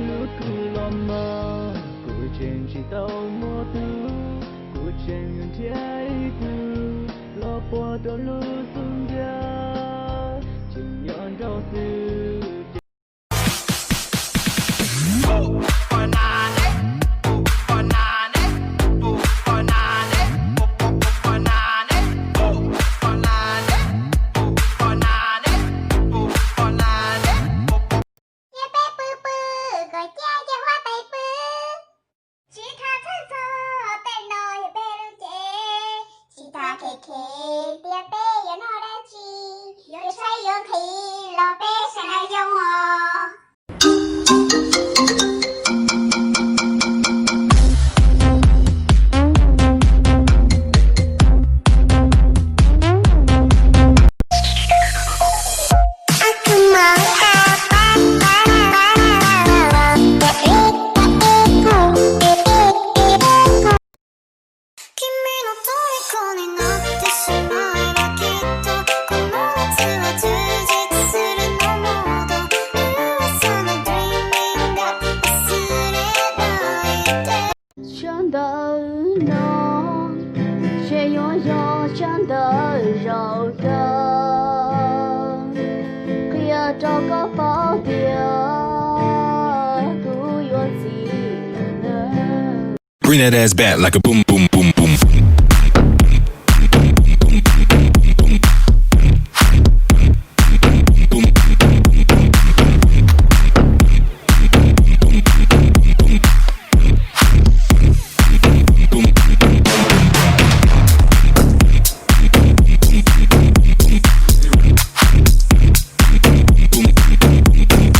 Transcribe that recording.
lu tu lama ku chen chi tao mo tu ku chen yun thai tu lo po do lu sung ya chin yon do su真的浓，却拥有真的柔韧。可要找个保镖，独有技能。 Bring that ass back like a boom, boom, boom.